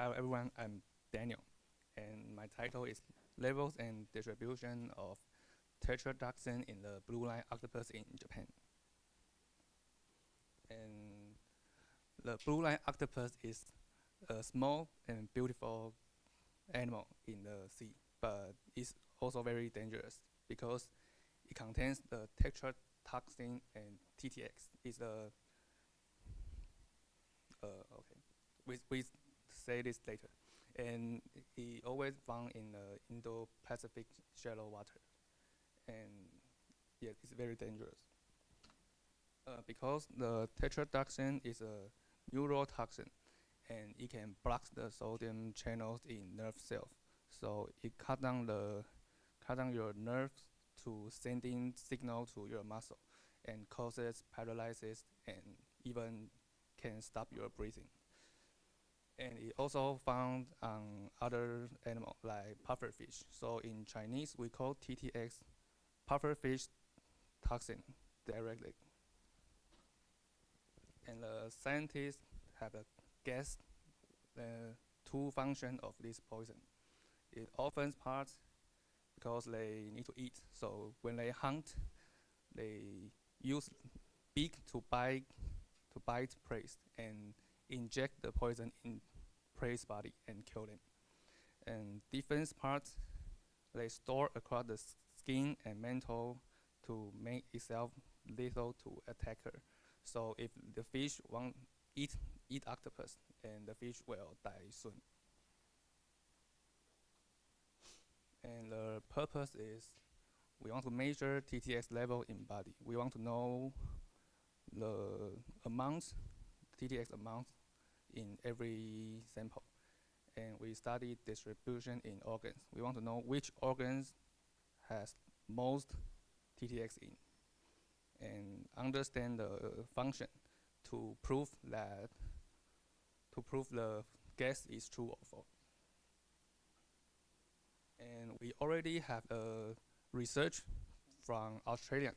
Hello everyone, I'm Daniel, and my title is Levels and Distribution of Tetrodotoxin in the Blue Line Octopus in Japan. And the blue line octopus is a small and beautiful animal in the sea, but it's also very dangerous because it contains the tetrodotoxin and TTX. It's a okay, we say this later, and it always found in the Indo-Pacific shallow water, and yeah, it's very dangerous. Because the tetrodotoxin is a neurotoxin, and it can block the sodium channels in nerve cells. So it cut down your nerves to sending signal to your muscle, and causes paralysis and even can stop your breathing. And it also found on other animals like pufferfish. So in Chinese, we call TTX pufferfish toxin directly. And the scientists have guessed the two functions of this poison. It often parts because they need to eat. So when they hunt, they use beak to bite prey and inject the poison in prey's body and kill them. And defense parts, they store across the skin and mantle to make itself lethal to attacker. So if the fish won't eat octopus, and the fish will die soon. And the purpose is we want to measure TTX level in body. We want to know the amount, TTX amount in every sample. And we study distribution in organs. We want to know which organs has most TTX in, and understand the function to prove the guess is true or false. And we already have a research from Australia,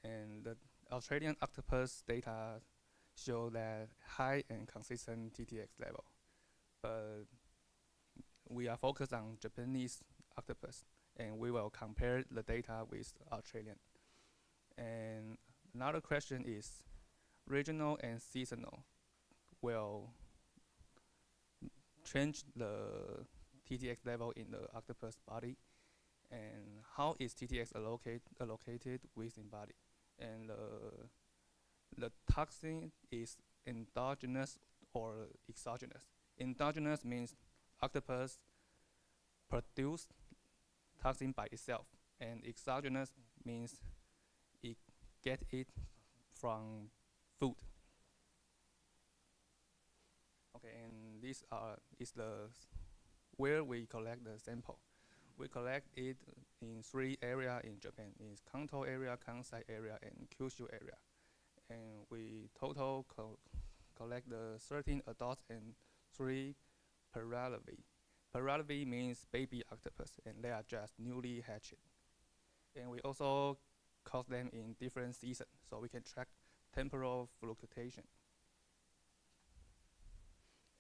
and the Australian octopus data show that high and consistent TTX level. But we are focused on Japanese octopus, and we will compare the data with Australian. And another question is, regional and seasonal will change the TTX level in the octopus body, and how is TTX allocated within body, and the toxin is endogenous or exogenous. Endogenous means octopus produce toxin by itself, and exogenous means it get it from food. Okay, and this is the where we collect the sample. We collect it in 3 areas in Japan. It's Kanto area, Kansai area, and Kyushu area. And we total collect the 13 adults and 3 paralavi. Paralavi means baby octopus, and they are just newly hatched. And we also caught them in different seasons, so we can track temporal fluctuation.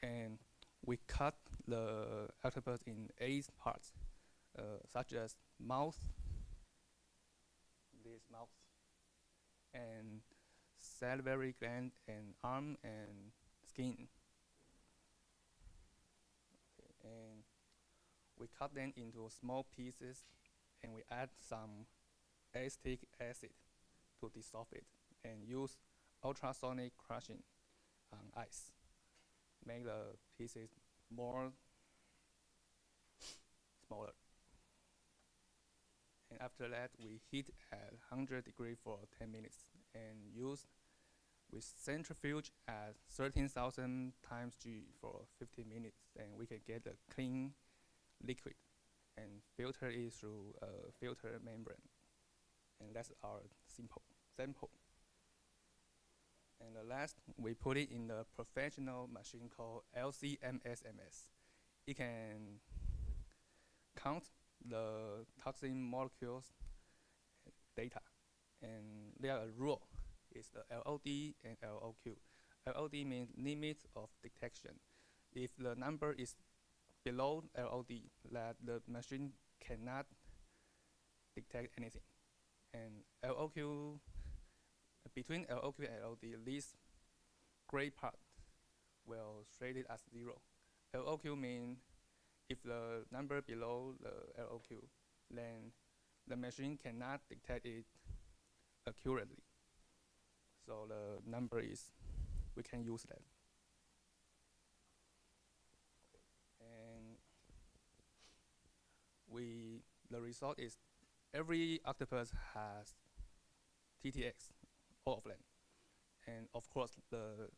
And we cut the octopus in 8 parts, such as mouth, this mouth, and salivary gland, and arm, and skin. Okay, and we cut them into small pieces, and we add some acetic acid to dissolve it, and use ultrasonic crushing on ice, make the pieces more smaller. And after that, we heat at 100 degrees for 10 minutes, and use with centrifuge at 13,000 times G for 50 minutes, and we can get a clean liquid and filter it through a filter membrane. And that's our sample. And the last, we put it in the professional machine called LC-MS. It can count the toxin molecules data, and there are a rule. It's the LOD and LOQ. LOD means limit of detection. if the number is below LOD, that the machine cannot detect anything. And LOQ, between LOQ and LOD, this gray part will treat it as 0. LOQ means if the number below the LOQ, then the machine cannot detect it accurately. So the number is, we can use that. And the result is every octopus has TTX, all of them. And of course, the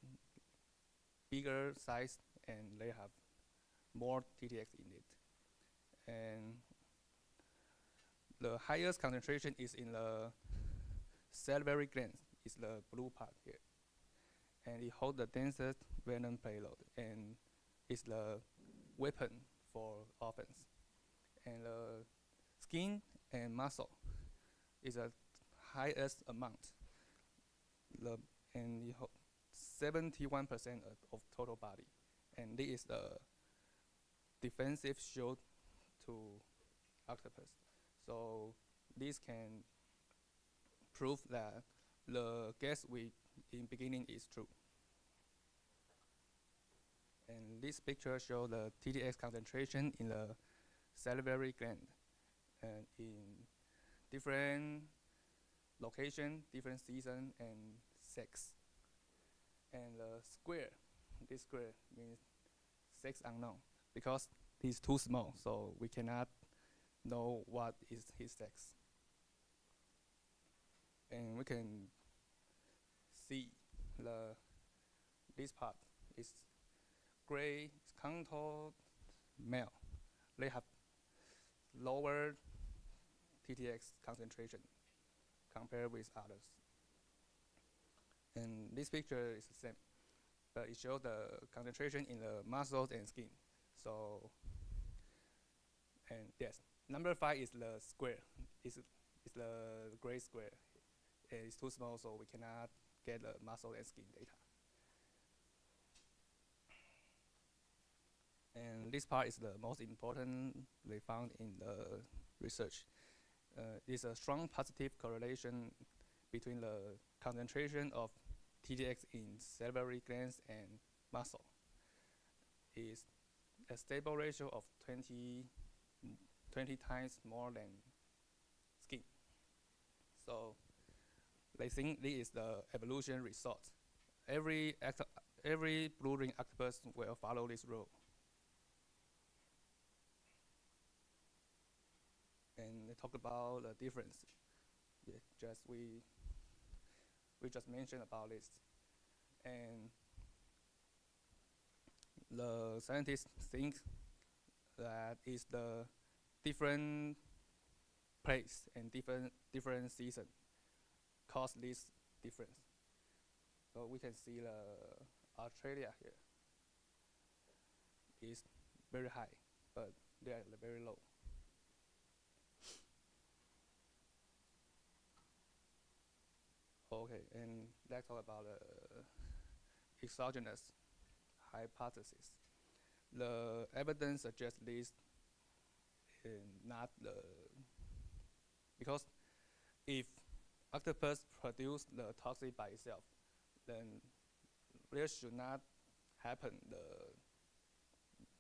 bigger size and they have more TTX in it. And the highest concentration is in the salivary glands, is the blue part here. And it holds the densest venom payload and is the weapon for offense. And the skin and muscle is the highest amount. And it holds 71% of total body. And this is the defensive shield to octopus. So this can prove that the guess we in beginning is true. And this picture shows the TTX concentration in the salivary gland and in different location, different season, and sex. And the square, this square means sex unknown because he's too small, so we cannot know what is his sex. And we can see this part is gray, contoured male. They have lower TTX concentration compared with others. And this picture is the same, but it shows the concentration in the muscles and skin. So, and yes, number 5 is the square. It's the gray square. And it's too small, so we cannot get the muscle and skin data. And this part is the most important they found in the research. There's a strong positive correlation between the concentration of TTX in salivary glands and muscle. Is a stable ratio of 20 times more than skin. So they think this is the evolution result. Every blue ring octopus will follow this rule. And they talk about the difference. Yeah, we just mentioned about this. And the scientists think that is the different place and different season cause this difference. So we can see the Australia here is very high, but they are very low. Okay, and let's talk about the exogenous hypothesis. The evidence suggests this not the, because if octopus produce the toxin by itself, then there should not happen the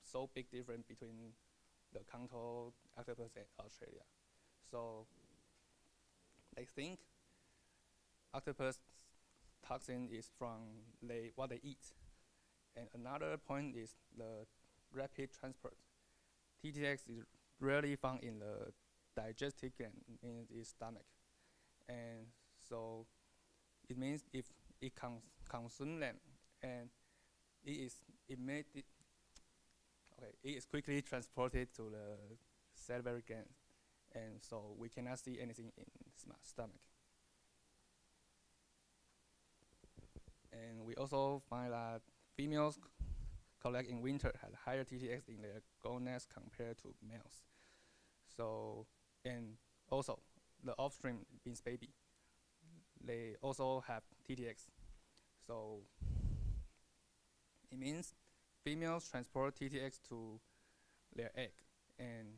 so big difference between the contour octopus and Australia. So I think octopus toxin is from what they eat. And another point is the rapid transport. TTX is rarely found in the digestive gland, in the stomach. And so it means if it consumes them and it is quickly transported to the salivary gland. And so we cannot see anything in stomach. And we also find that females collect in winter have higher TTX in their gonads compared to males. So, and also the offspring means baby, they also have TTX. So it means females transport TTX to their egg and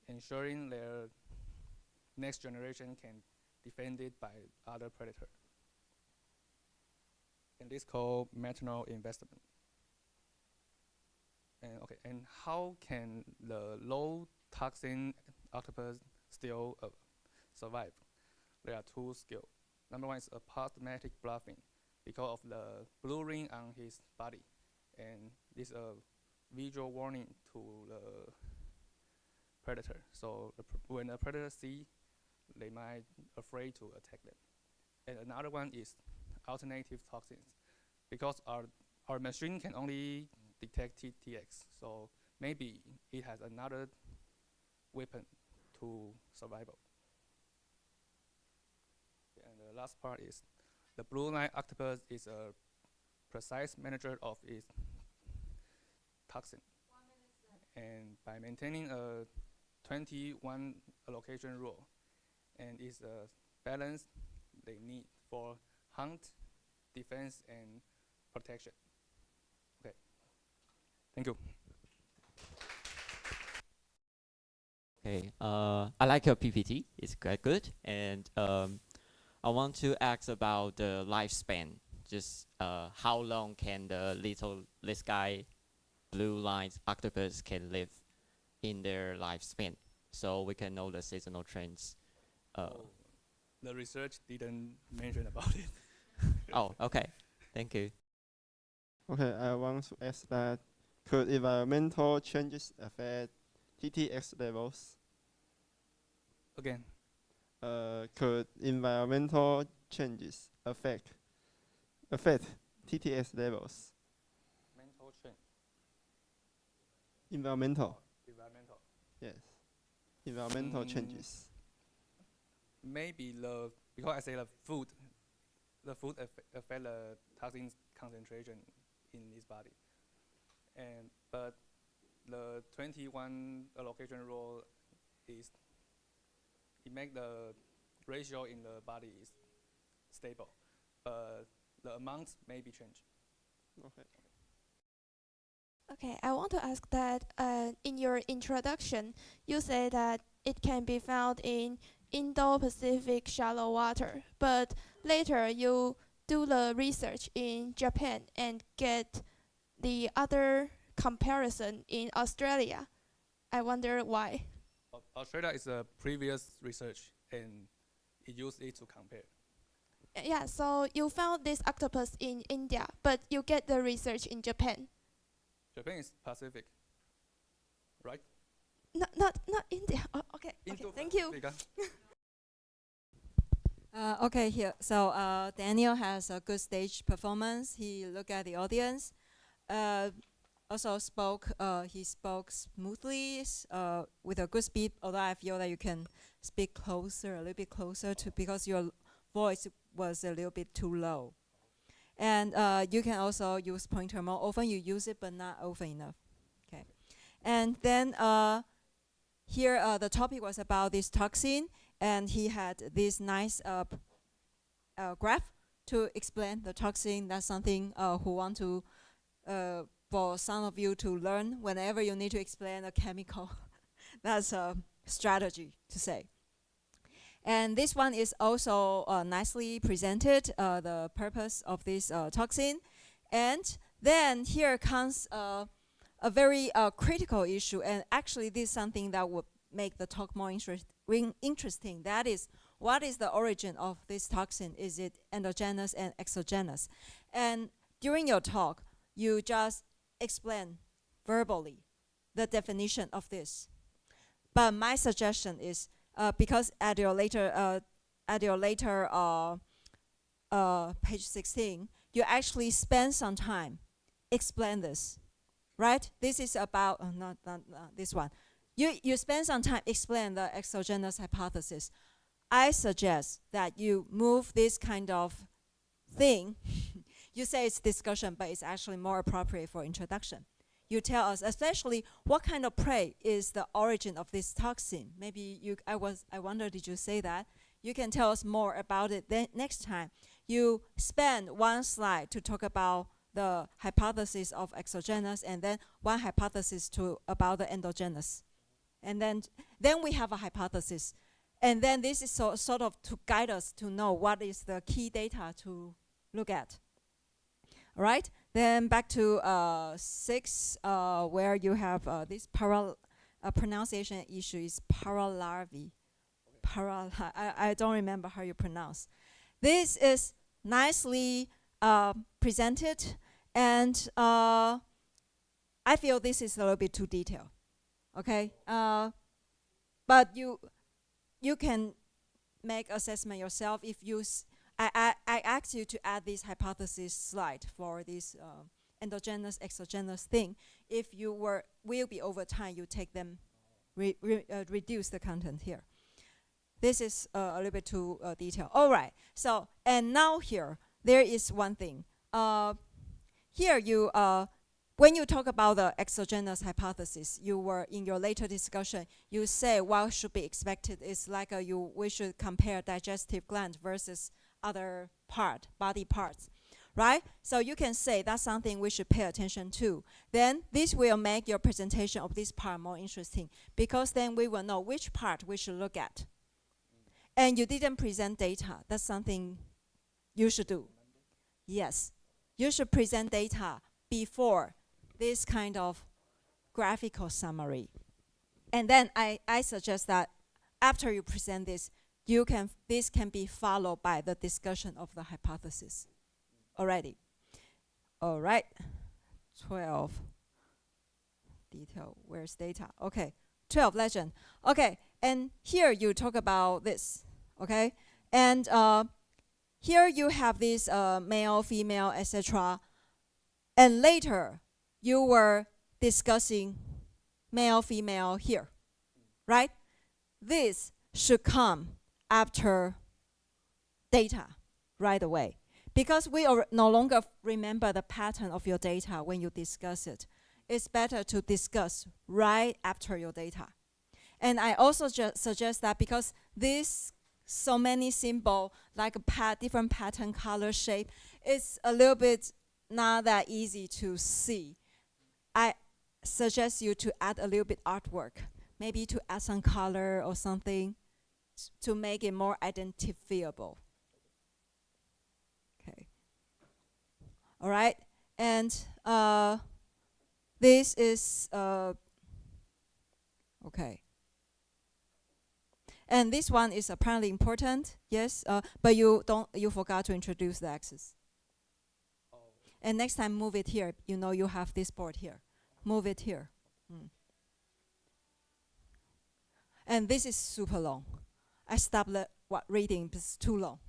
ensuring their next generation can defend it by other predator. And this is called maternal investment. And how can the low toxin octopus still survive? There are two skills. Number one is aposematic bluffing because of the blue ring on his body, and this is a visual warning to the predator. So when the predator see, they might afraid to attack them. And another one is alternative toxins, because our machine can only detect TTX, so maybe it has another weapon to survival. And the last part is the blue line octopus is a precise manager of its toxin. And by maintaining a 21 allocation rule, and is a balance they need for hunt, defense, and protection. Okay, thank you. Okay, I like your PPT. It's quite good, and I want to ask about the lifespan. Just how long can this guy, blue lines octopus can live in their lifespan, so we can know the seasonal trends. The research didn't mention about it. Oh, okay. Thank you. Okay, I want to ask that could environmental changes affect TTX levels? Again, Could environmental changes affect TTX levels? mental change. Environmental, Environmental. yes. Environmental changes. Maybe because I say the food affect the toxin concentration in his body, but the 21 allocation rule is it make the ratio in the body is stable, but the amount may be changed. Okay. Okay, I want to ask that in your introduction, you say that it can be found in Indo-Pacific shallow water, but later you do the research in Japan and get the other comparison in Australia. I wonder why. Australia is a previous research, and it used it to compare. Yeah, so you found this octopus in India, but you get the research in Japan. Japan is Pacific, right? Not India. Oh, okay, thank you. Okay, here. So Daniel has a good stage performance. He looked at the audience. Also he spoke smoothly with a good speed. Although I feel that you can speak closer, a little bit closer because your voice was a little bit too low. And you can also use pointer more often. You use it, but not often enough. Okay. And then here the topic was about this toxin, and he had this nice graph to explain the toxin. That's something who want to, for some of you to learn whenever you need to explain a chemical. That's a strategy to say. And this one is also nicely presented, the purpose of this toxin. And then here comes a very critical issue, and actually this is something that would make the talk more interesting. That is, what is the origin of this toxin? Is it endogenous and exogenous? And during your talk, you just explain verbally the definition of this. But my suggestion is, because at your later page 16, you actually spend some time explain this, right? This is about not this one. You spend some time explain the exogenous hypothesis. I suggest that you move this kind of thing. You say it's discussion, but it's actually more appropriate for introduction. You tell us, especially what kind of prey is the origin of this toxin. Maybe I wonder, did you say that? You can tell us more about it. Then next time, you spend one slide to talk about the hypothesis of exogenous, and then one hypothesis about the endogenous. And then we have a hypothesis. And then this is sort of to guide us to know what is the key data to look at. All right, then back to 6, where you have this pronunciation issue is paralarvae. I don't remember how you pronounce. This is nicely presented, and I feel this is a little bit too detailed. Okay, but you can make assessment yourself if you. I asked you to add this hypothesis slide for this endogenous exogenous thing. If you will be over time, you take them, reduce the content here. This is a little bit too detailed. All right. So and now here there is one thing. Here you when you talk about the exogenous hypothesis, you were in your later discussion. You say what should be expected is like we should compare digestive gland versus other body parts, right? So you can say that's something we should pay attention to. Then this will make your presentation of this part more interesting, because then we will know which part we should look at. And you didn't present data. That's something you should do. Yes, you should present data before this kind of graphical summary. And then I suggest that after you present this, this can be followed by the discussion of the hypothesis already. All right, 12. Detail, where's data? Okay, 12, legend. Okay, and here you talk about this, okay? And here you have this male, female, etc. And later, you were discussing male, female here, right? This should come after data right away, because we no longer remember the pattern of your data when you discuss it. It's better to discuss right after your data. And I also suggest that because this so many symbol, like different pattern, color, shape, it's a little bit not that easy to see. I suggest you to add a little bit artwork, maybe to add some color or something to make it more identifiable. Okay. All right. And this is okay. And this one is apparently important, yes, but you forgot to introduce the axis. Oh. And next time move it here. You know you have this board here. Move it here. And this is super long. I stopped reading because it's too long.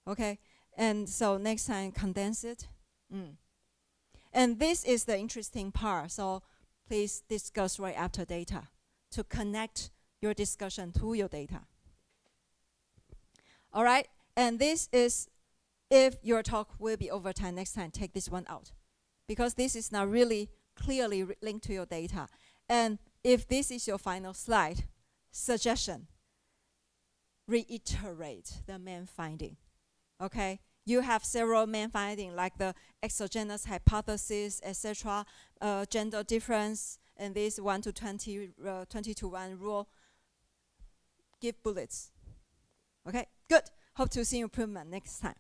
Okay? And so next time condense it. And this is the interesting part. So please discuss right after data to connect your discussion to your data. All right, and this is, if your talk will be over time next time, take this one out, because this is not really clearly linked to your data. And if this is your final slide, suggestion, reiterate the main finding, okay? You have several main findings, like the exogenous hypothesis, etc., gender difference, and this 1 to 20, 20 to 1 rule. Give bullets. Okay, good. Hope to see improvement next time.